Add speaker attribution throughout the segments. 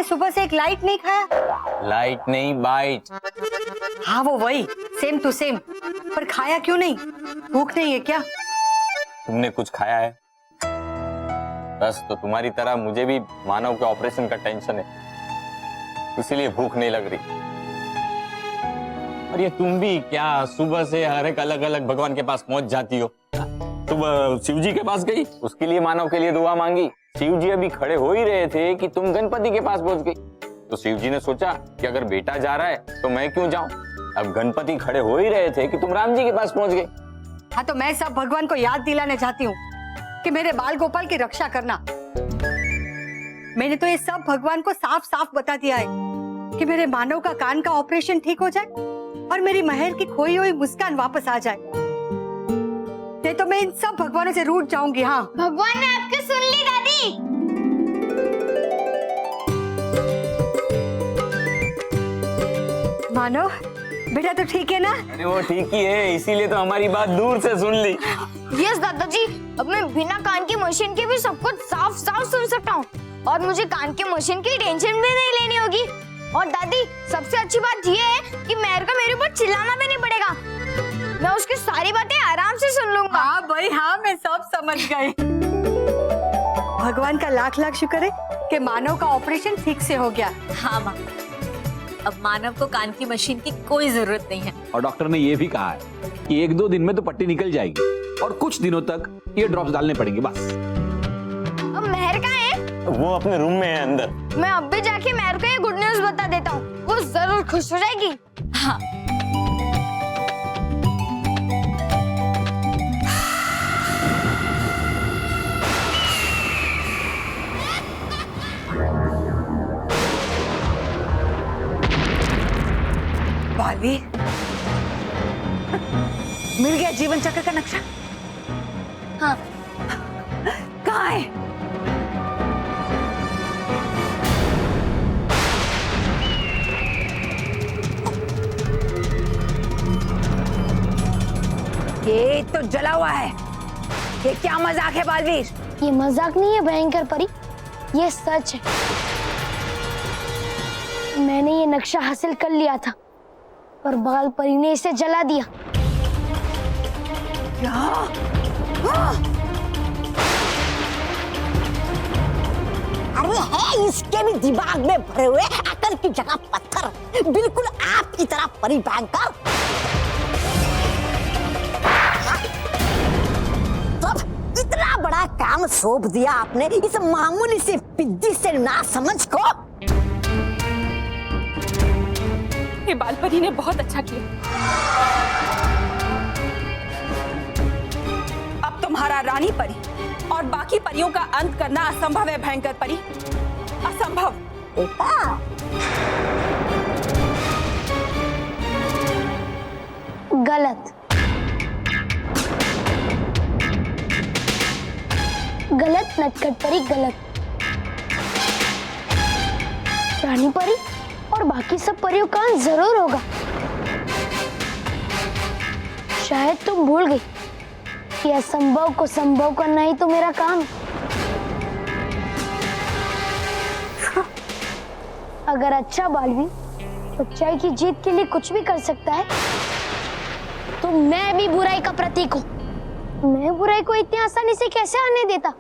Speaker 1: सुबह से एक लाइट नहीं खाया?
Speaker 2: लाइट नहीं, बाइट।
Speaker 1: हाँ वो वही, सेम टू सेम। पर खाया क्यों नहीं? भूख नहीं है क्या?
Speaker 2: तुमने कुछ खाया है? बस तो तुम्हारी तरह मुझे भी मानव के ऑपरेशन का टेंशन है, इसीलिए भूख नहीं लग रही। और ये तुम भी क्या सुबह से हर एक अलग अलग भगवान के पास पहुंच जाती हो? सुबह शिव जी के पास गई, उसके लिए मानव के लिए दुआ मांगी। शिव जी अभी खड़े हो ही रहे थे कि तुम गणपति के पास पहुंच गई। तो शिव जी ने सोचा कि अगर बेटा जा रहा है तो मैं क्यों जाऊं। अब गणपति खड़े हो ही रहे थे कि तुम राम जी के पास पहुंच गए।
Speaker 1: हाँ तो मैं सब भगवान को याद दिलाने चाहती हूँ कि मेरे बाल गोपाल की रक्षा करना। मैंने तो ये सब भगवान को साफ साफ बता दिया है कि मेरे मानव का कान का ऑपरेशन ठीक हो जाए और मेरी महर की खोई हुई मुस्कान वापस आ जाए। नहीं तो मैं इन सब भगवानों से रूठ जाऊंगी। हाँ
Speaker 3: भगवान ने आपकी सुन ली दादी।
Speaker 1: मानव बेटा तो ठीक है ना?
Speaker 2: अरे वो ठीक ही है, इसीलिए तो हमारी बात दूर से सुन ली।
Speaker 3: यस दादाजी, अब मैं बिना कान की मशीन के भी सब कुछ साफ साफ सुन सकता हूँ और मुझे कान की मशीन की टेंशन भी नहीं लेनी होगी। और दादी सबसे अच्छी बात ये है कि मेहर का मेरे ऊपर चिल्लाना भी नहीं पड़ेगा, मैं उसकी सारी बातें आराम से सुन लूंगा।
Speaker 1: हाँ भाई हाँ, मैं सब समझ गई। भगवान का लाख लाख शुक्र है कि मानव का ऑपरेशन ठीक से हो गया।
Speaker 4: हाँ माँ, अब मानव को कान की मशीन की कोई जरूरत नहीं है।
Speaker 5: और डॉक्टर ने ये भी कहा है कि 1-2 दिन में तो पट्टी निकल जाएगी और कुछ दिनों तक ये ड्रॉप्स डालने पड़ेंगे बस।
Speaker 3: अब मेहर कहाँ है?
Speaker 2: वो अपने रूम में है अंदर।
Speaker 3: मैं अब भी जाके मेहर को ये गुड न्यूज बता देता हूँ, वो जरूर खुश हो जाएगी।
Speaker 4: हाँ
Speaker 1: बालवीर, मिल गया जीवन चक्र का नक्शा?
Speaker 3: हाँ
Speaker 1: कहाँ है? ये तो जला हुआ है। ये क्या मजाक है बालवीर?
Speaker 3: ये मजाक नहीं है भयंकर परी, ये सच है। मैंने ये नक्शा हासिल कर लिया था पर बाल परी ने इसे जला दिया।
Speaker 1: क्या?
Speaker 6: अरे है इसके भी दिमाग में भरे हुए अकल की जगह पत्थर, बिल्कुल आपकी तरह परी बैंकर। तो इतना बड़ा काम सौंप दिया आपने इस मामूली से पिद्दी से ना समझ को।
Speaker 7: ये बालपरी ने बहुत अच्छा किया। अब तुम्हारा रानी परी और बाकी परियों का अंत करना असंभव है भयंकर परी, असंभव।
Speaker 6: बेटा
Speaker 3: गलत, गलत नटखट परी, गलत। रानी परी और बाकी सब परियों का अंत जरूर होगा। शायद तुम भूल गई कि असंभव को संभव करना ही तो मेरा काम है। अगर अच्छा बालवी सच्चाई की जीत के लिए कुछ भी कर सकता है तो मैं भी बुराई का प्रतीक हूँ। मैं बुराई को इतनी आसानी से कैसे आने देता?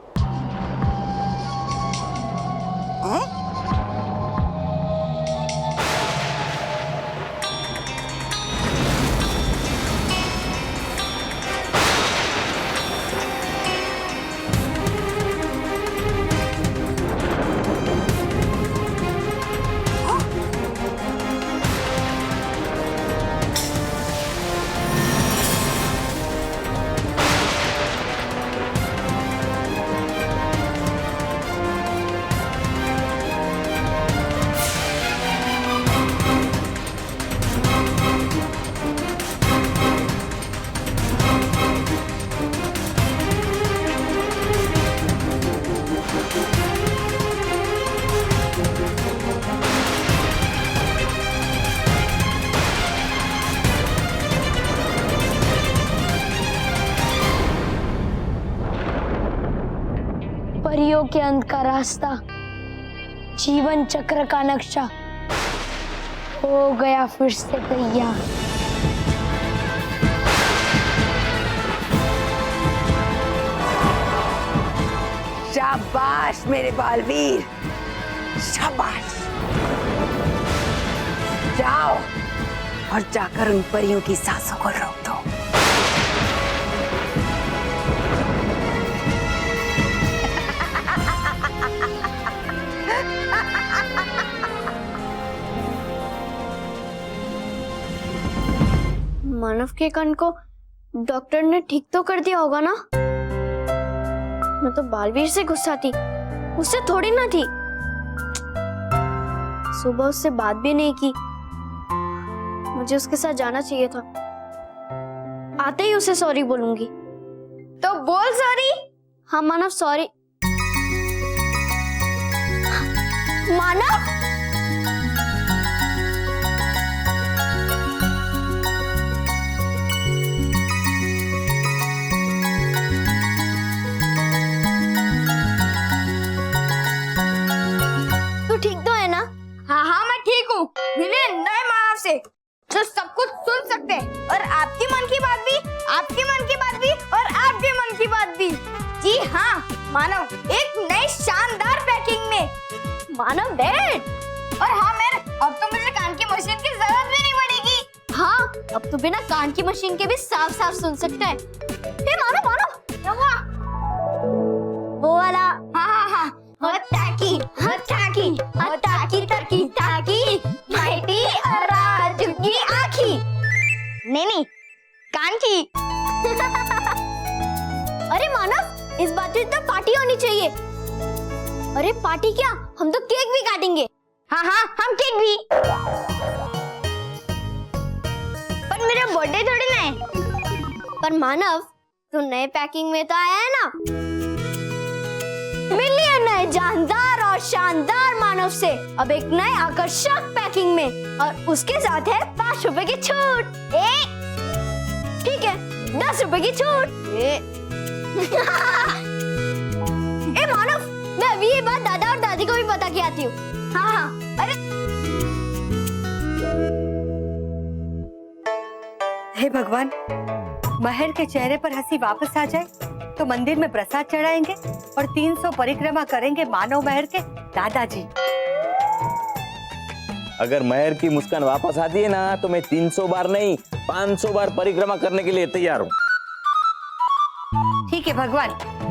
Speaker 3: परियों के अंत का रास्ता जीवन चक्र का नक्शा हो गया फिर से तैयार।
Speaker 6: शाबाश मेरे बालवीर, शाबाश। जाओ और जाकर उन परियों की सांसों को रोक दो।
Speaker 3: मानव के कान को डॉक्टर ने ठीक तो कर दिया होगा ना? मैं तो बालवीर से गुस्सा थी, उससे थोड़ी ना थी। सुबह उससे बात भी नहीं की। मुझे उसके साथ जाना चाहिए था। आते ही उसे सॉरी बोलूंगी। तो बोल सॉरी। हाँ मानव सॉरी। मानव तू ठीक तो है ना? हाँ हाँ मैं ठीक हूँ। मिले नए मानव से जो सब कुछ सुन सकते हैं और आपकी मन की बात भी, आपके मन की बात भी और आपके मन की बात भी। जी हाँ मानव, एक नई शानदार पैकिंग में। मानव डैड। और हाँ मैन, अब तो मुझे कान की मशीन की जरूरत भी नहीं पड़ेगी। हाँ अब तो बिना कान की मशीन के भी साफ साफ सुन सकते हैं। हे मानव मानव, क्या हुआ? वो वाला। हाँ हाँ हाँ हताकी हताकी हताकी तकी ताकी माइटी और राजू की आँखी। नहीं कान की। अरे मानव, इस बात में तो पार्टी होनी चाहिए। अरे पार्टी क्या, हम तो केक भी काटेंगे। हाँ हाँ हम केक भी। पर मेरा बर्थडे थोड़ी ना है। पर मानव, तू नए पैकिंग में तो आया है ना? मिलिए नए जानदार और शानदार मानव से अब एक नए आकर्षक पैकिंग में, और उसके साथ है 5 रुपए की छूट। ठीक है 10 रुपए की छूट। ए मानव, मैं अभी ये बात दादा और दादी को भी बता के आती हूँ। हाँ हाँ। अरे
Speaker 1: हे भगवान, महर के चेहरे पर हंसी वापस आ जाए तो मंदिर में प्रसाद चढ़ाएंगे और 300 परिक्रमा करेंगे मानव महर के दादाजी।
Speaker 2: अगर महर की मुस्कान वापस आती है ना तो मैं 300 बार नहीं 500 बार परिक्रमा करने के लिए तैयार हूँ।
Speaker 1: ठीक है भगवान,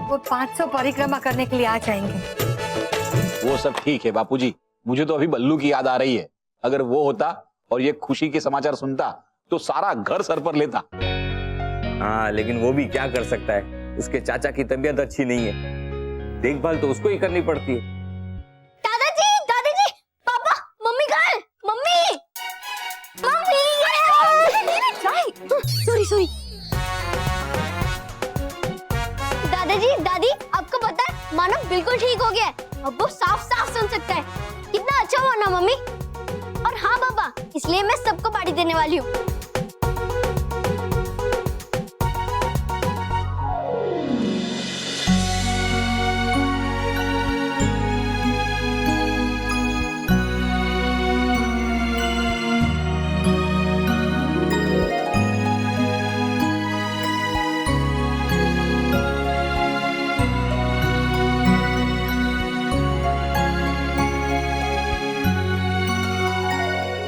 Speaker 1: वो 500 परिक्रमा करने के लिए आ जाएंगे।
Speaker 5: वो सब ठीक है बापूजी, मुझे तो अभी बल्लू की याद आ रही है। अगर वो होता और ये खुशी के समाचार सुनता तो सारा घर सर पर लेता।
Speaker 2: हाँ लेकिन वो भी क्या कर सकता है, उसके चाचा की तबीयत अच्छी नहीं है, देखभाल तो उसको ही करनी पड़ती है।
Speaker 3: दादाजी दादाजी, पापा, मम्मी कहाँ है? Mummy sorry sorry. दादाजी दादी, आपको पता है मानव बिल्कुल ठीक हो गया है। अब वो साफ साफ सुन सकता है। कितना अच्छा हुआ ना मम्मी? और हाँ पापा, इसलिए मैं सबको पार्टी देने वाली हूँ।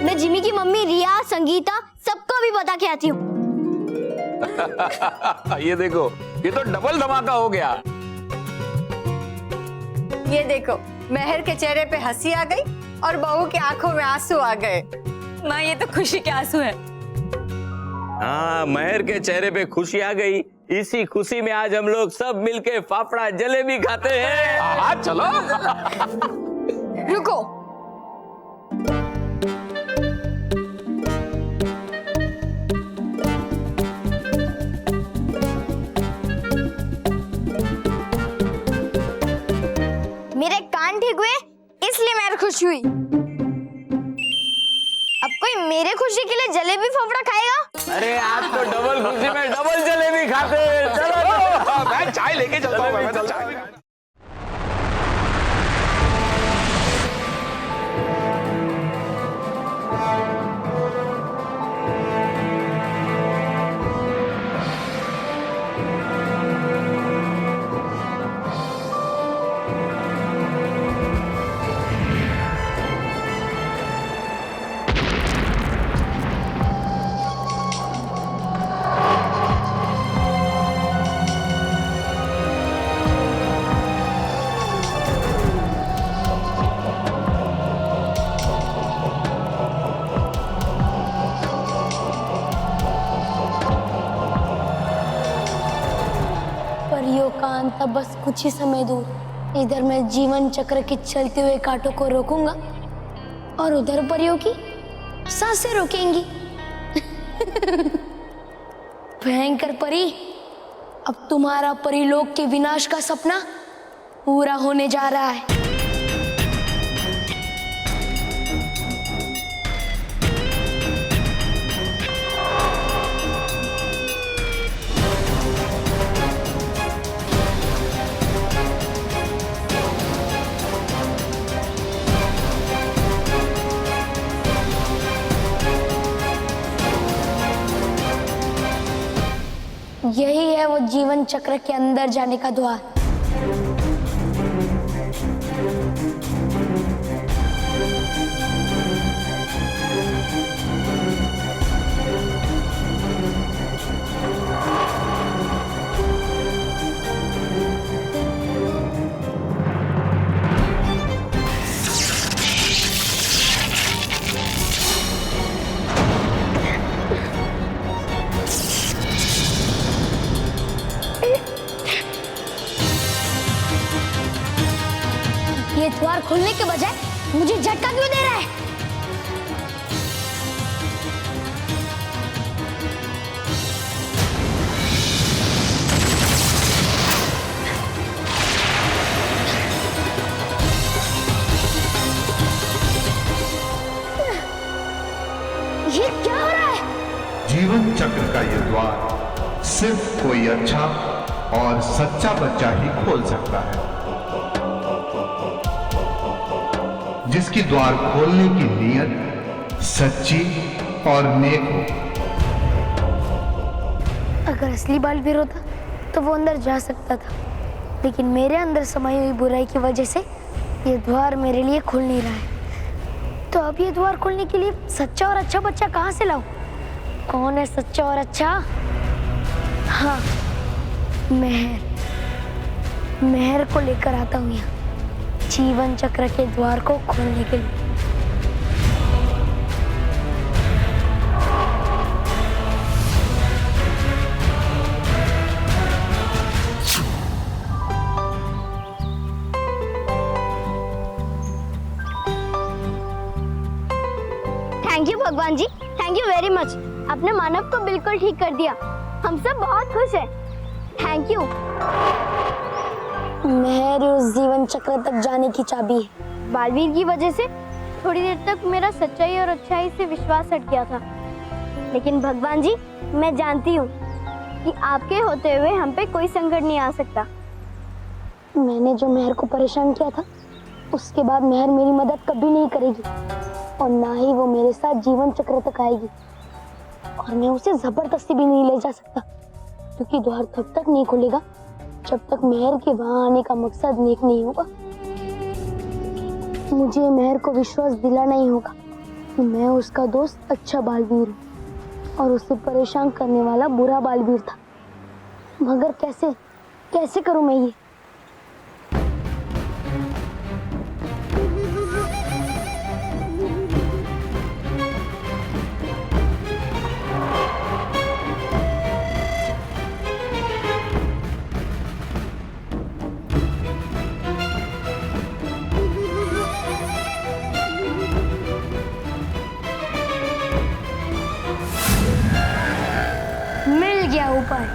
Speaker 3: मैं जिमी की मम्मी रिया, संगीता सबको भी बता के आती हूँ।
Speaker 5: ये देखो, ये तो डबल धमाका हो गया।
Speaker 1: ये देखो, महर के चेहरे पे हंसी आ गई और बहू की आंखों में आंसू आ गए।
Speaker 4: माँ ये तो खुशी के आंसू है।
Speaker 2: हाँ महर के चेहरे पे खुशी आ गई। इसी खुशी में आज हम लोग सब मिलके फाफड़ा जलेबी खाते हैं।
Speaker 5: हाँ चलो।
Speaker 3: रुको, मेरे कान ठीक हुए इसलिए मैं खुश हुई। अब कोई मेरे खुशी के लिए जलेबी फाफड़ा खाएगा?
Speaker 2: अरे आज तो डबल खुशी में डबल जलेबी खाते हैं। चलो
Speaker 5: मैं चाय लेके चलता हूँ।
Speaker 8: था बस कुछ ही समय दूर। इधर मैं जीवन चक्र के चलते हुए कांटों को रोकूंगा और उधर परियों की सांसें रोकेंगी। भयंकर परी, अब तुम्हारा परिलोक के विनाश का सपना पूरा होने जा रहा है। यही है वो जीवन चक्र के अंदर जाने का द्वार। ये द्वार खोलने के बजाय मुझे झटका क्यों दे रहा है? ये क्या हो रहा है?
Speaker 9: जीवन चक्र का ये द्वार सिर्फ कोई अच्छा और सच्चा बच्चा ही खोल सकता है, जिसकी द्वार खोलने की नीयत सच्ची और नेक हो।
Speaker 8: अगर असली बालवीर होता तो वो अंदर जा सकता था, लेकिन मेरे अंदर समाई हुई बुराई की वजह से ये द्वार मेरे लिए खुल नहीं रहा है। तो अब ये द्वार खोलने के लिए सच्चा और अच्छा बच्चा कहाँ से लाऊं? कौन है सच्चा और अच्छा? हाँ, मेहर को लेकर आता हूँ यहाँ जीवन चक्र के द्वार को खोलने के लिए।
Speaker 3: थैंक यू भगवान जी, थैंक यू वेरी मच। आपने मानव को बिल्कुल ठीक कर दिया। हम सब बहुत खुश हैं। Thank you.
Speaker 8: मेहर उस जीवन चक्र तक जाने की चाबी है।
Speaker 3: बालवीर की वजह से थोड़ी देर तक मेरा सच्चाई और अच्छाई से विश्वास हट गया था, लेकिन भगवान जी, मैं जानती हूँ कि आपके होते हुए हम पे कोई संकट नहीं आ सकता।
Speaker 8: मैंने जो मेहर को परेशान किया था, उसके बाद मेहर मेरी मदद कभी नहीं करेगी और ना ही वो मेरे साथ जीवन चक्र तक आएगी, और मैं उसे जबरदस्ती भी नहीं ले जा सकता, क्योंकि द्वार तब तक नहीं खुलेगा जब तक मेहर के वहां आने का मकसद नेक नहीं होगा। मुझे मेहर को विश्वास दिलाना ही होगा कि मैं उसका दोस्त अच्छा बालवीर हूँ और उसे परेशान करने वाला बुरा बालवीर था। मगर कैसे करूं मैं ये? उपाय।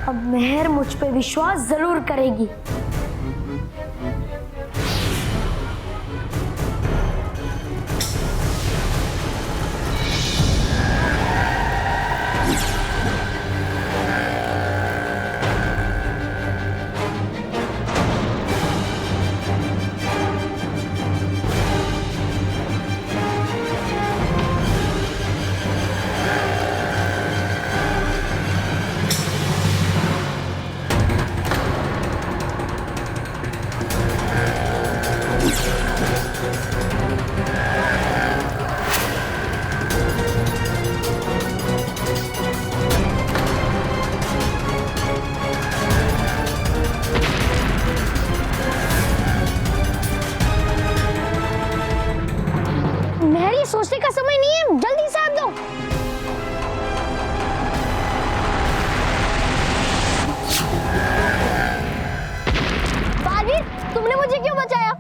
Speaker 8: अब मेहर मुझ पे विश्वास जरूर करेगी। सोचने का समय नहीं है, जल्दी से आप दो। तुमने मुझे क्यों बचाया?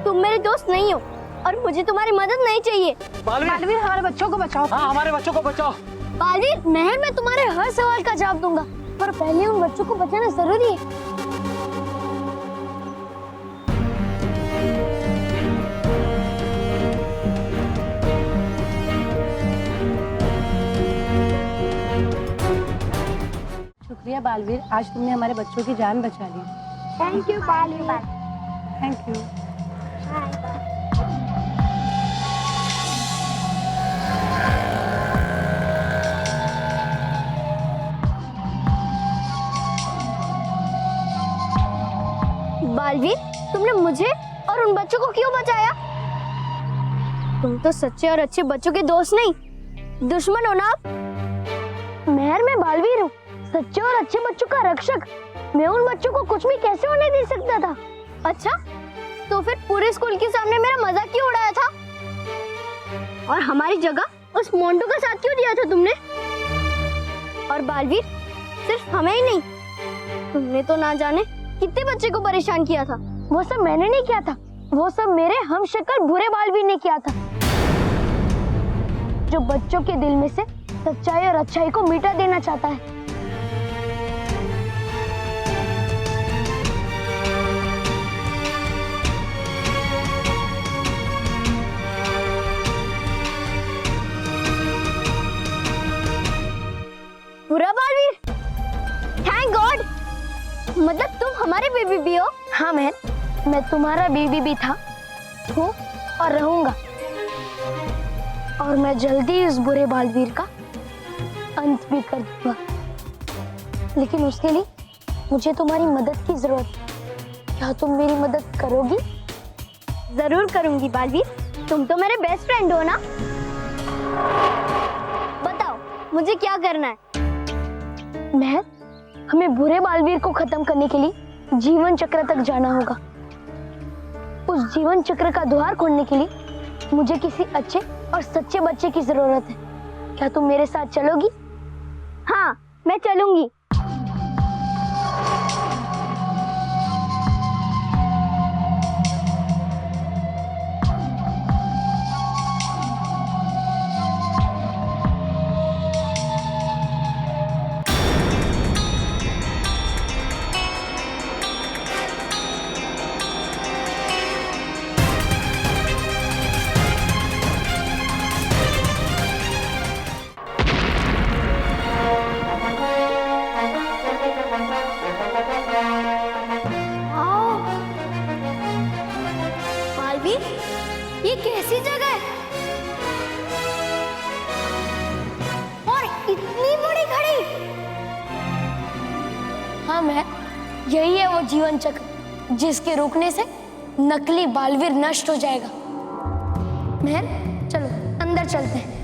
Speaker 8: तुम मेरे दोस्त नहीं हो और मुझे तुम्हारी मदद नहीं चाहिए।
Speaker 6: बालवीर हमारे बच्चों को बचाओ। हाँ, हमारे बच्चों को बचाओ।
Speaker 8: बालवीर, महर मैं तुम्हारे हर सवाल का जवाब दूंगा, पर पहले उन बच्चों को बचाना जरूरी है।
Speaker 6: शुक्रिया बालवीर, आज तुमने हमारे बच्चों की जान बचा ली।
Speaker 8: Thank you Baalveer.
Speaker 6: Thank you.
Speaker 8: Baalveer, तुमने मुझे और उन बच्चों को क्यों बचाया? तुम तो सच्चे और अच्छे बच्चों के दोस्त नहीं, दुश्मन हो ना? महर, मैं बालवीर हूँ, सच्चे और अच्छे बच्चों का रक्षक। मैं उन बच्चों को कुछ भी कैसे होने दे सकता था? अच्छा, तो फिर पूरे स्कूल के सामने मेरा मजाक क्यों उड़ाया था? और हमारी जगह उस मोंटू का साथ क्यों दिया था तुमने? और बालवीर, सिर्फ हमें ही नहीं, तुमने तो ना जाने कितने बच्चे को परेशान किया था। वो सब मैंने नहीं किया था, वो सब मेरे हमशक्ल बुरे बालवीर ने किया था, जो बच्चों के दिल में से सच्चाई और अच्छाई को मिटा देना चाहता है। बुरा बालवीर, थैंक गॉड, मतलब तुम हमारे बेबी भी हो। हाँ मैं तुम्हारा बेबी भी था, हूँ और रहूंगा, और मैं जल्दी इस बुरे बालवीर का अंत भी कर दूंगा। लेकिन उसके लिए मुझे तुम्हारी मदद की जरूरत है। क्या तुम मेरी मदद करोगी? जरूर करूंगी बालवीर, तुम तो मेरे बेस्ट फ्रेंड हो ना। बताओ मुझे क्या करना है? महर, हमें बुरे बालवीर को खत्म करने के लिए जीवन चक्र तक जाना होगा। उस जीवन चक्र का द्वार खोलने के लिए मुझे किसी अच्छे और सच्चे बच्चे की जरूरत है। क्या तुम मेरे साथ चलोगी? हाँ, मैं चलूंगी। ये कैसी जगह है और इतनी बड़ी घड़ी? हाँ मैं, यही है वो जीवन चक्र जिसके रुकने से नकली बालवीर नष्ट हो जाएगा। महर, चलो अंदर चलते हैं।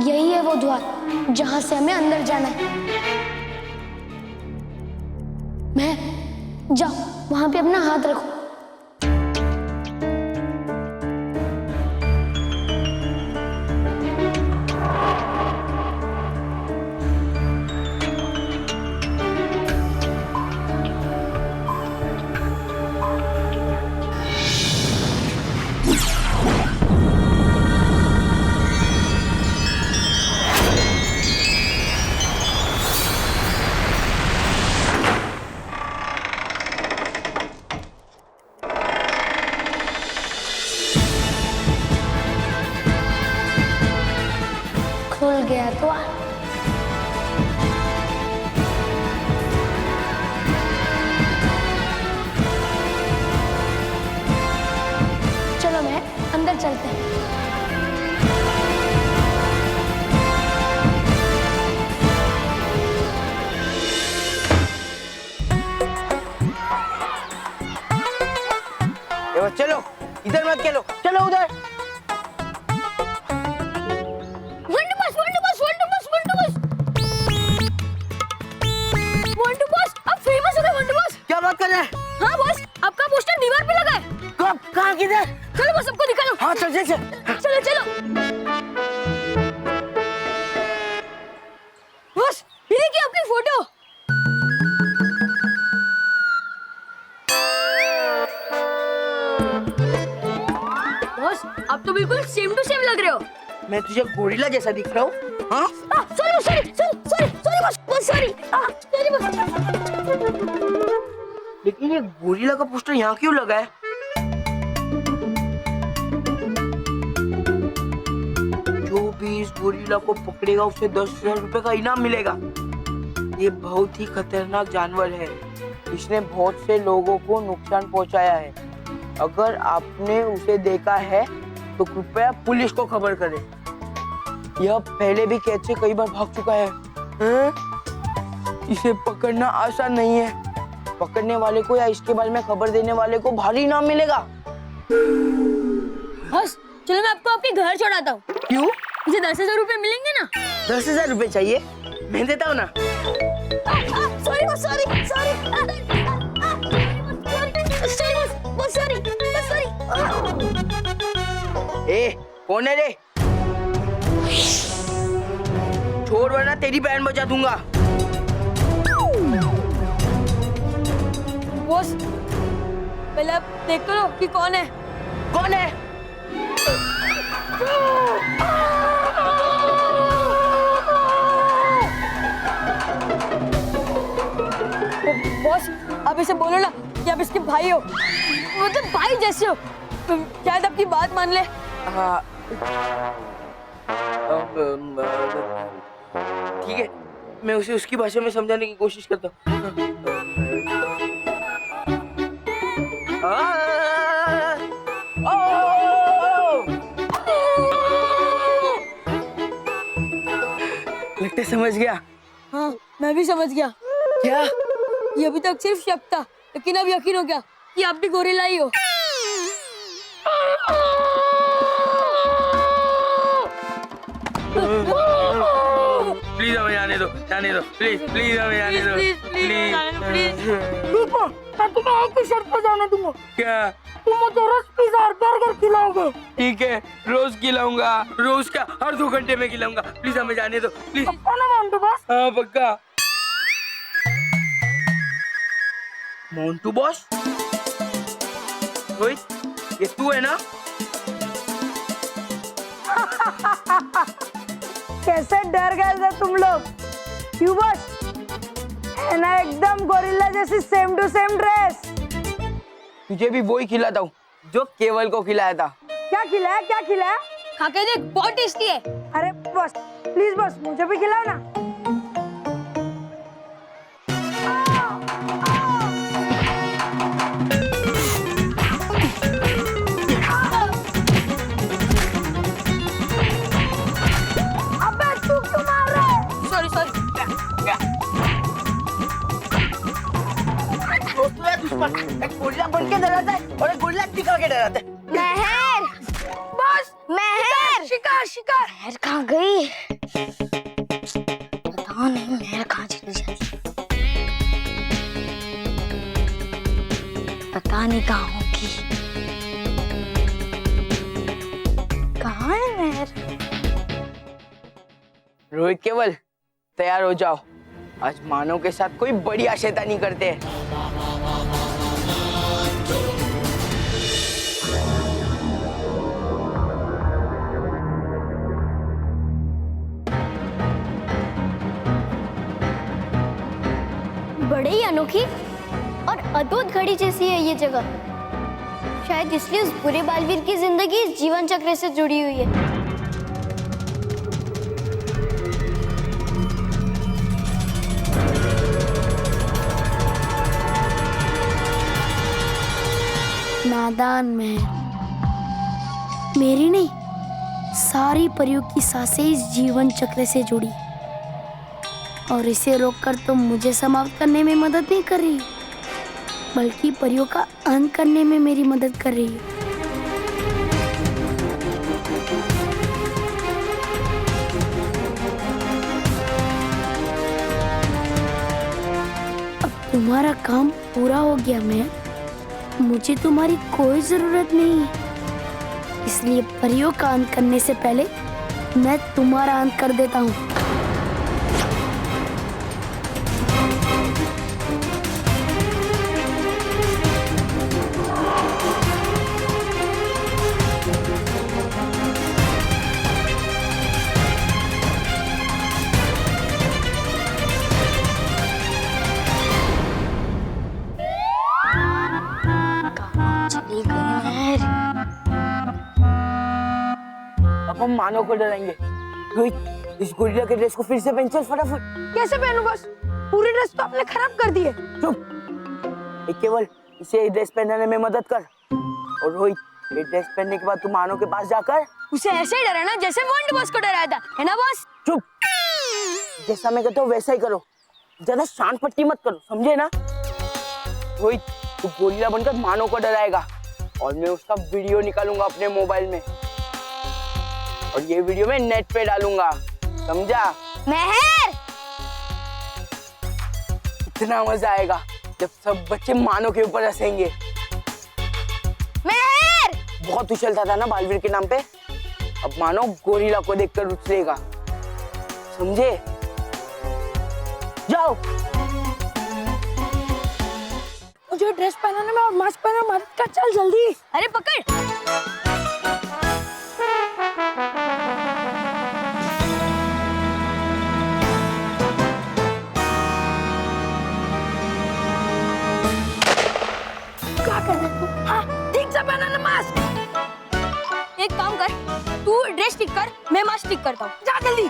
Speaker 8: यही है वो द्वार जहां से हमें अंदर जाना है। मैं जाओ वहां पे अपना हाथ रखो। खुल गया द्वार। चलो मैं अंदर चलते हैं।
Speaker 10: चलो इधर मत खेलो, चलो उधर।
Speaker 8: मोंटू बॉस अब फेमस हो गए।
Speaker 10: कर रहा है?
Speaker 3: हाँ बॉस, आपका पोस्टर दीवार पे लगा है।
Speaker 10: कब? कहाँ? किधर?
Speaker 3: चलो बॉस, सबको दिखा दो।
Speaker 10: हाँ चल चल चल।
Speaker 3: चलो चलो बॉस, ये देखिए आपकी फोटो। बॉस, आप तो बिल्कुल सेम टू सेम लग रहे हो।
Speaker 10: मैं तुझे गोरिल्ला जैसा दिख रहा हूँ? हाँ?
Speaker 3: Sorry sorry sorry sorry sorry boss, sorry sorry boss.
Speaker 10: लेकिन ये गोरिल्ला का पोस्टर यहाँ क्यों लगा है? जो भी इस गोरिल्ला को पकड़ेगा उसे 10,000 रुपए का इनाम मिलेगा। ये बहुत ही खतरनाक जानवर है। इसने बहुत से लोगों को नुकसान पहुंचाया है। अगर आपने उसे देखा है तो कृपया पुलिस को खबर करें। यह पहले भी कैद से कई बार भाग चुका है। इसे पकड़ना आसान नहीं है। पकड़ने वाले को या इसके बारे में खबर देने वाले को भारी इनाम मिलेगा।
Speaker 3: बस चलो, मैं आपको आपके घर छोड़ाता हूँ।
Speaker 10: क्यों?
Speaker 3: मुझे 10,000 रुपए मिलेंगे ना?
Speaker 10: 10,000 रुपए चाहिए? मैं देता हूँ ना।
Speaker 3: Sorry boss, sorry sorry sorry sorry.
Speaker 10: ए, कौन है रे? छोड़ वरना तेरी बहन बचा दूंगा।
Speaker 3: बॉस, पहले आप देख तो लो कि कौन है।
Speaker 10: कौन है?
Speaker 3: बॉस, आप इसे बोलो ना कि आप इसके भाई हो, मतलब भाई जैसे हो, तो शायद आपकी बात मान ले।
Speaker 10: हाँ, ठीक है, मैं उसे उसकी भाषा में समझाने की कोशिश करता हूँ। लगता समझ गया।
Speaker 3: हाँ, मैं भी समझ गया।
Speaker 10: क्या?
Speaker 3: ये अभी तक सिर्फ शक था, लेकिन अब यकीन हो गया कि आप भी गोरिल्ला ही हो।
Speaker 10: प्लीज हमें जाने दो, जाने दो, प्लीज प्लीज हमें जाने दो, प्लीज।
Speaker 3: मैं तुम्हें एक ही शर्त पे जाने दूंगा।
Speaker 10: क्या?
Speaker 3: तुम मुझे रोज पिज़्ज़ा और बर्गर खिलाओगे।
Speaker 10: ठीक है, रोज खिलाऊंगा, रोज का हर 2 घंटे में खिलाऊंगा। प्लीज हमें जाने दो, प्लीज।
Speaker 3: पक्का ना मोंटू बॉस?
Speaker 10: हाँ पक्का। मोंटू बॉस? रोहित, ये तू है ना?
Speaker 6: कैसे डर गए थे तुम लोग? क्यों बॉस? है ना एकदम गोरिल्ला जैसी सेम टू सेम ड्रेस।
Speaker 10: तुझे भी वही खिलाता हूँ जो केवल को खिलाया था।
Speaker 6: क्या खिलाया? क्या खिलाया?
Speaker 3: खा के देख, बहुत टेस्टी है।
Speaker 6: अरे बॉस, प्लीज बॉस, मुझे भी खिलाओ ना। अबे तू क्यों मार रहा है?
Speaker 3: Sorry sorry.
Speaker 10: दोस्तों या दुश्मन, एक गोरिल्ला बन के डराता है और एक गोरिल्ला दिखा के डराता है।
Speaker 3: महर, बॉस, महर।
Speaker 6: शिकार शिकार।
Speaker 3: महर कहाँ गई? पता नहीं महर कहाँ चली जाती। पता नहीं कहाँ होगी। कहाँ है महर?
Speaker 10: रोहित केवल, तैयार हो जाओ। आज मानव के साथ कोई बढ़िया शैतानी करते हैं।
Speaker 8: बड़े ही अनोखी और अद्भुत घड़ी जैसी है ये जगह। शायद इसलिए उस बुरे बालवीर की जिंदगी इस जीवन चक्र से जुड़ी हुई है। नादान महर, मेरी नहीं, सारी परियों की सांसें इस जीवन चक्र से जुड़ी, और इसे रोककर तो मुझे समाप्त करने में मदद नहीं कर रही, बल्कि परियों का अंत करने में मेरी मदद कर रही है। अब तुम्हारा काम पूरा हो गया मेहर। मुझे तुम्हारी कोई जरूरत नहीं है, इसलिए परियों का अंत करने से पहले मैं तुम्हारा अंत कर देता हूँ।
Speaker 10: अब हम मानव को डराएंगे। रोहित, इस गोरिल्ला के ड्रेस को फिर से पहन चल फटाफट।
Speaker 6: कैसे पहनूं बस? पूरी ड्रेस तो आपने खराब कर दी है।
Speaker 10: चुप। एक केवल इसे ड्रेस पहनाने में मदद कर। और रोहित, ये ड्रेस पहनने के बाद तू मानव के पास जाकर
Speaker 8: उसे ऐसे ही डराना जैसे वंड बॉस को डराया था, है ना बॉस?
Speaker 10: चुप। जैसा मैं कहता हूँ वैसा ही करो, ज्यादा शान पट्टी मत करो, समझे ना? रोहित, तू गोरिल्ला बनकर मानव को डराएगा और मैं उसका वीडियो निकालूंगा अपने मोबाइल में और ये वीडियो मैं नेट पे डालूंगा, समझा?
Speaker 3: मेहर,
Speaker 10: इतना मजा आएगा जब सब बच्चे मानव के ऊपर हंसेंगे।
Speaker 3: मेहर,
Speaker 10: बहुत उछलता था ना बालवीर के नाम पे, अब मानव गोरिल्ला को देखकर उछलेगा, समझे? जाओ।
Speaker 6: मुझे ड्रेस पहनाने में और मास्क पहनने में मदद कर, चल जल्दी।
Speaker 3: अरे पकड़।
Speaker 6: क्या कर रहे तू? हाँ, ठीक से पहनाना मास्क।
Speaker 3: एक काम कर, तू ड्रेस ठीक कर, मैं मास्क ठीक करता हूँ।
Speaker 6: जा जल्दी।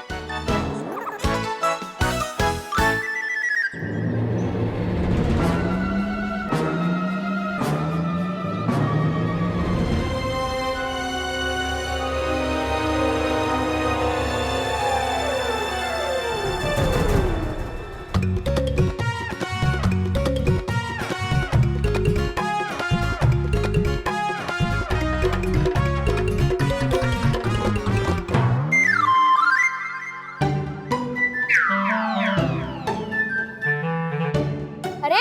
Speaker 3: अरे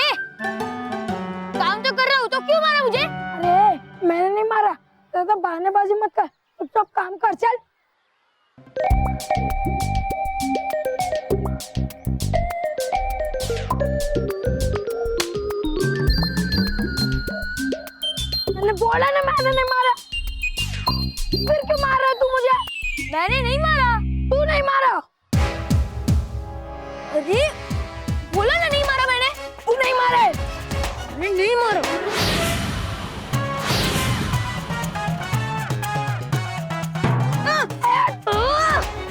Speaker 3: काम तो कर रहा हूँ, तो क्यों मारा मुझे?
Speaker 6: अरे मैंने नहीं मारा, ज्यादा बहानेबाजी मत कर, चुपचाप काम कर, चल। मैंने बोला ना मैंने नहीं मारा, फिर क्यों मार रहा है तू मुझे?
Speaker 3: मैंने नहीं मारा।
Speaker 6: तू नहीं मारा।
Speaker 3: अरे बोला ना नहीं मारा मैंने।
Speaker 6: तू नहीं मारे।
Speaker 3: मैंने नहीं मारा।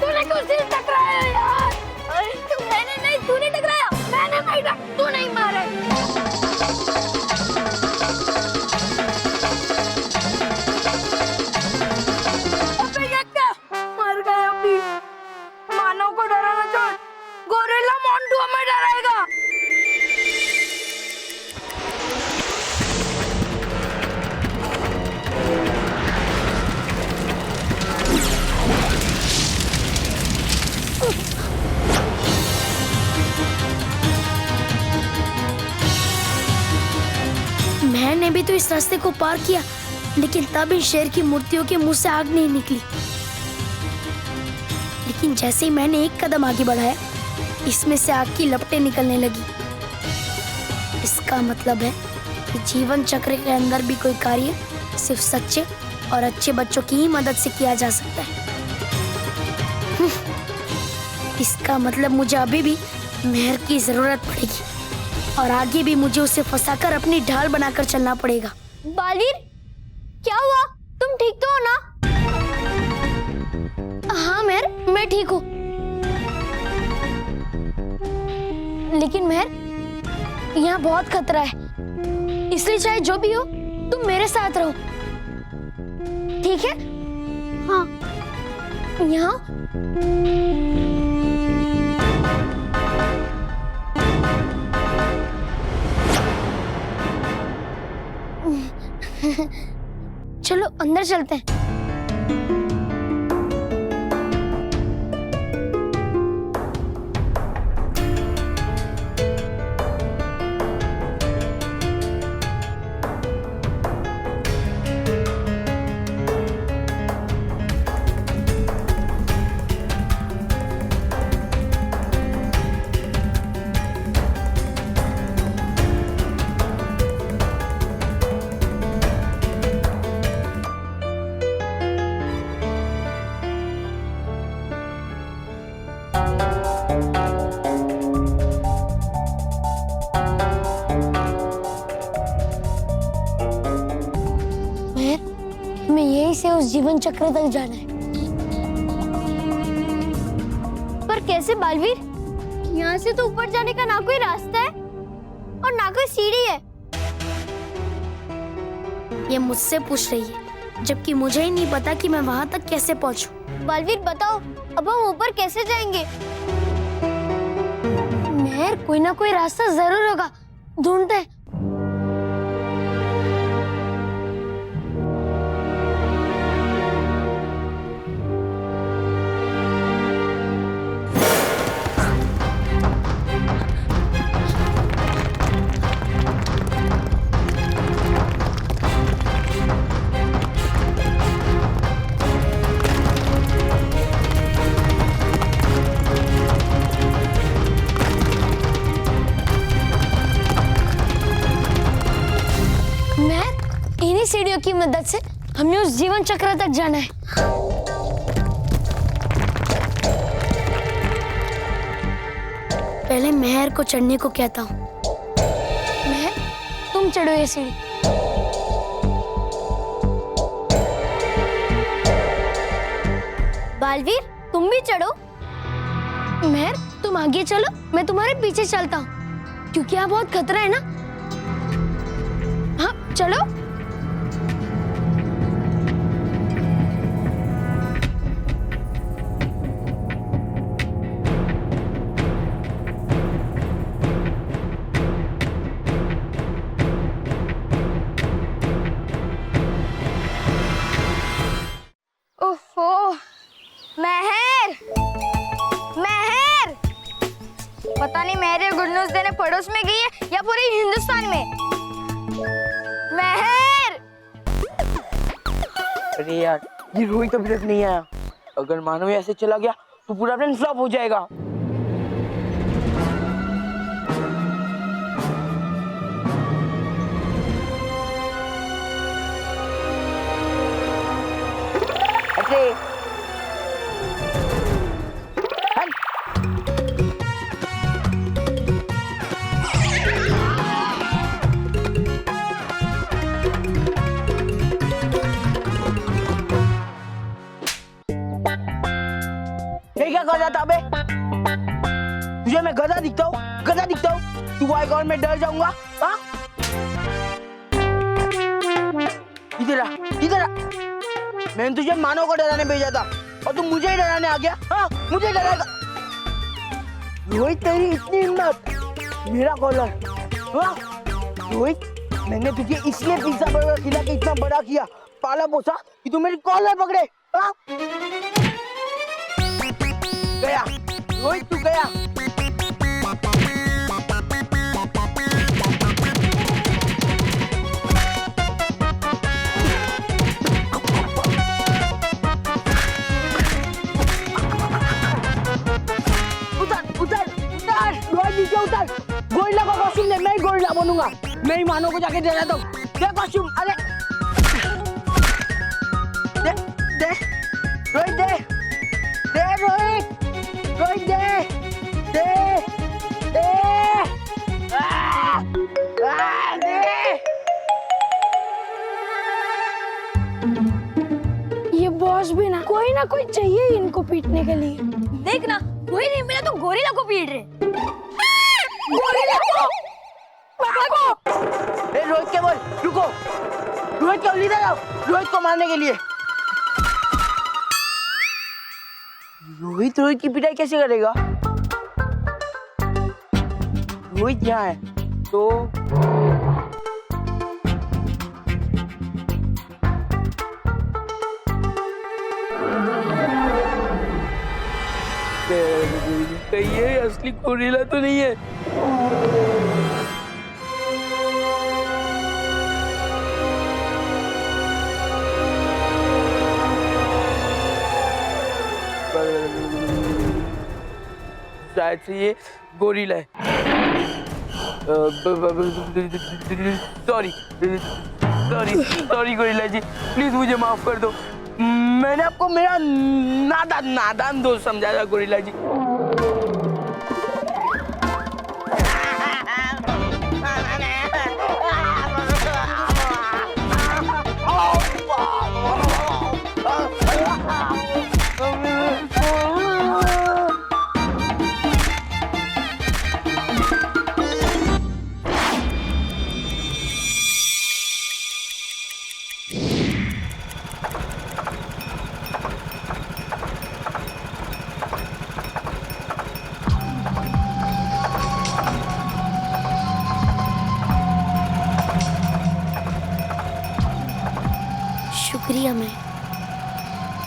Speaker 6: तूने क्यों सिर टकराया यार?
Speaker 3: मैंने नहीं, तूने टकराया।
Speaker 6: मैंने नहीं, तू नहीं मारे। अबे ये क्या? मर गए अभी। मानव को डराना छोड़, गोरिल्ला मोंटू हमें डराएगा।
Speaker 8: मैंने भी तो इस रास्ते को पार किया, लेकिन तब इन शेर की मूर्तियों के मुंह से आग नहीं निकली। लेकिन जैसे ही मैंने एक कदम आगे बढ़ाया, इसमें से आग की लपटें निकलने लगी। इसका मतलब है कि जीवन चक्र के अंदर भी कोई कार्य सिर्फ सच्चे और अच्छे बच्चों की ही मदद से किया जा सकता है। इसका मतलब मुझे अभी भी मेहर की जरूरत पड़ेगी और आगे भी मुझे उसे फंसाकर अपनी ढाल बनाकर चलना पड़ेगा।
Speaker 3: बालवीर, क्या हुआ? तुम ठीक तो हो ना?
Speaker 8: हाँ मेहर, मैं ठीक हूँ। लेकिन मेहर, यहाँ बहुत खतरा है, इसलिए चाहे जो भी हो तुम मेरे साथ रहो, ठीक है? हाँ। यहाँ चलो अंदर चलते हैं। हमें यहीं से उस जीवन चक्र तक जाना है। पर कैसे बालवीर? यहाँ से तो ऊपर जाने का ना कोई रास्ता है और ना कोई सीढ़ी है। ये मुझसे पूछ रही है, जबकि मुझे ही नहीं पता कि मैं वहां तक कैसे पहुंचूं। बालवीर बताओ, अब हम ऊपर कैसे जाएंगे? मेहर, कोई ना कोई रास्ता जरूर होगा, ढूंढते हैं। इन्हीं सीढ़ियों की मदद से हमें उस जीवन चक्र तक जाना है। पहले मेहर को चढ़ने को कहता हूँ। मेहर, तुम चढ़ो ये सीढ़ी। बालवीर, तुम भी चढ़ो। मेहर, तुम आगे चलो, मैं तुम्हारे पीछे चलता हूँ, क्योंकि यहाँ बहुत खतरा है ना। हाँ, चलो।
Speaker 3: ओहो, मेहर, मेहर, पता नहीं मेहर गुड न्यूज देने पड़ोस में गई है या पूरे हिंदुस्तान में। मेहर!
Speaker 10: अरे यार, ये रोहित अभी तक नहीं आया। अगर मानव ऐसे चला गया तो पूरा प्लान फ्लॉप हो जाएगा। अरे क्या कर रहा था बे? तुझे मैं गधा दिखता हूँ? गधा दिखता हूँ? तू आएगा और मैं डर जाऊंगा? हाँ? इधर आ, इधर आ। मैंने तुझे मानव को डराने भेजा था और तू मुझे ही डराने आ गया। हाँ, मुझे डराएगा। रोहित, तेरी इतनी हिम्मत! मेरा कॉलर। हाँ? रोहित, मैंने तुझे इसलिए पिज्जा बर्गर खिला के इतना बड़ा किया, पाला पोसा, कि तू मेरी कॉलर पकड़े। हाँ? गया रोहित, तू गया। उतर उतर उतर, रोहित नीचे उतर। गोरिल्ला का कॉस्ट्यूम ले, मैं ही गोरिल्ला बनूंगा। मैं ही मानव को जाके दे देता हूँ। दे कॉस्ट्यूम। अरे दे दे रोहित, दे दे रोहित, रोहित दे दे दे दे।
Speaker 8: ये बॉस भी ना कोई चाहिए इनको पीटने के लिए।
Speaker 3: देख ना, कोई नहीं मिला तो गोरिल्ला को पीट रहे।
Speaker 8: गोरिल्ला को भागो।
Speaker 10: ए रोहित के बोल, रुको। रोहित को लीडर आओ, रोहित को मारने के लिए। रोहित की पिटाई कैसे करेगा? रोहित यहाँ है तो कहीं ये असली गोरिल्ला तो नहीं है। शायद से ये गोरिल्ला है। Sorry sorry sorry gorilla ji, please मुझे माफ कर दो। मैंने आपको मेरा नादान दोस्त समझा था गोरिल्ला जी।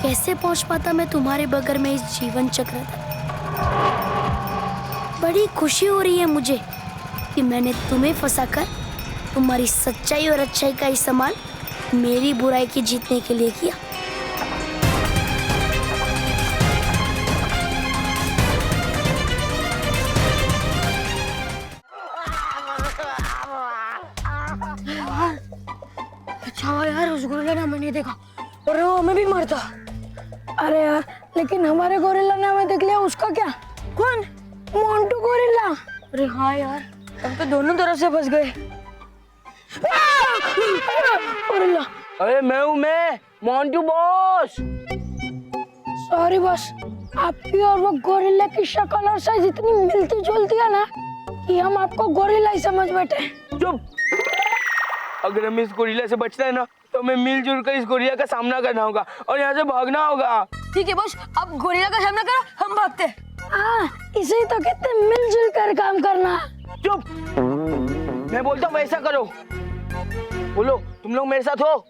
Speaker 8: कैसे पहुंच पाता मैं तुम्हारे बगैर में इस जीवन चक्र तक। बड़ी खुशी हो रही है मुझे कि मैंने तुम्हें फंसाकर तुम्हारी सच्चाई और अच्छाई का इस्तेमाल मेरी बुराई की जीतने के लिए किया। अच्छा यार, उस गोरिल्ला ने हमें नहीं देखा और वो हमें भी मारता। अरे यार, लेकिन हमारे गोरिल्ला ने हमें देख लिया, उसका क्या? कौन? मोंटू गोरिल्ला। अरे हाँ यार, हम तो दोनों तरफ से फंस गए। गोरिल्ला।
Speaker 10: अरे मैं मोंटू बॉस।
Speaker 8: सॉरी बॉस, आपकी और वो गोरिल्ला की शक्ल और साइज इतनी मिलती जुलती है ना कि हम आपको गोरिल्ला ही समझ बैठे।
Speaker 10: चुप। अगर हमें इस गोरिल्ला से बचना है ना, तो हमें मिलजुल कर इस गोरिल्ला का सामना करना होगा और यहाँ से भागना होगा।
Speaker 8: ठीक है बॉस, अब गोरिल्ला का सामना करो, हम भागते। हाँ, इसे तो कहते हैं मिलजुल कर काम करना।
Speaker 10: चुप। मैं बोलता हूँ वैसा करो। बोलो, तुम लोग मेरे साथ हो?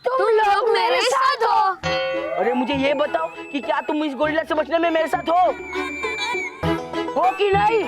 Speaker 8: तुम लोग मेरे साथ हो।
Speaker 10: अरे मुझे ये बताओ कि क्या तुम इस गोरिल्ला से बचने में मेरे साथ हो कि नहीं?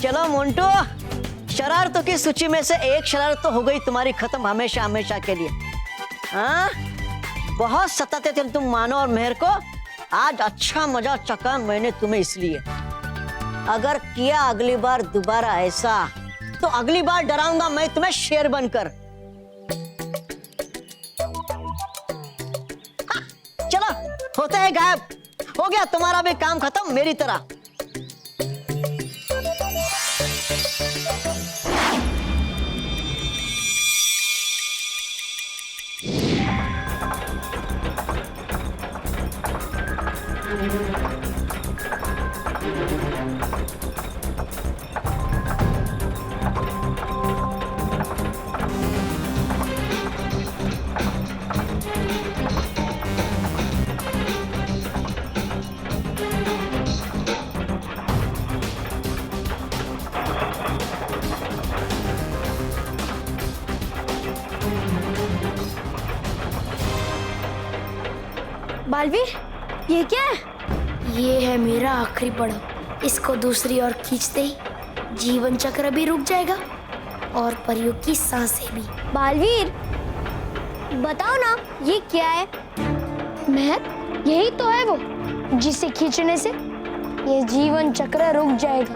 Speaker 6: चलो मोंटू, शरारतों की सूची में से एक शरारत तो हो गई तुम्हारी खत्म हमेशा हमेशा के लिए। हाँ, बहुत सताते थे तुम मानो और मेहर को। आज अच्छा मजा चखा मैंने तुम्हें इसलिए। अगर किया अगली बार दोबारा ऐसा, तो अगली बार डराऊंगा मैं तुम्हें शेर बनकर। चलो, होते हैं गायब। हो गया तुम्हारा भी काम खत्म मेरी तरह।
Speaker 8: बालवीर, ये क्या है? ये है मेरा आखिरी पड़ाव। इसको दूसरी ओर खींचते ही जीवन चक्र भी रुक जाएगा और परियों की सांसें भी। बालवीर, बताओ ना, ये क्या है? महर, यही तो है वो जिसे खींचने से ये जीवन चक्र रुक जाएगा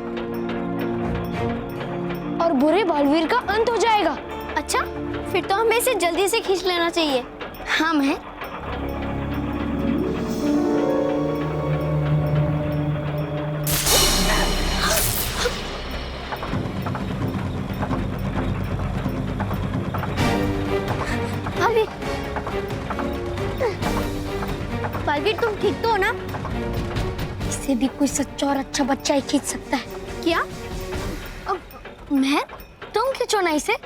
Speaker 8: और बुरे बालवीर का अंत हो जाएगा। अच्छा, फिर तो हमें इसे जल्दी से खींच लेना चाहिए। हाँ महर। बालवीर, तुम ठीक तो हो ना? इसे भी कोई सच्चा और अच्छा बच्चा ही खींच सकता है। क्या? अब महर, तुम खींचो ना इसे।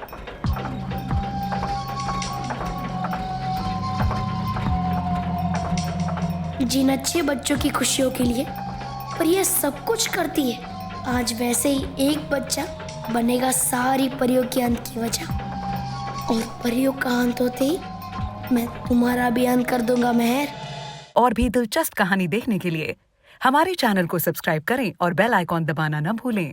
Speaker 8: जिन अच्छे बच्चों की खुशियों के लिए पर यह सब कुछ करती है, आज वैसे ही एक बच्चा बनेगा सारी परियों के अंत की वजह। और परियों का अंत होते ही मैं तुम्हारा भी अंत कर दूंगा महर।
Speaker 11: और भी दिलचस्प कहानी देखने के लिए हमारे चैनल को सब्सक्राइब करें और बेल आइकॉन दबाना न भूलें।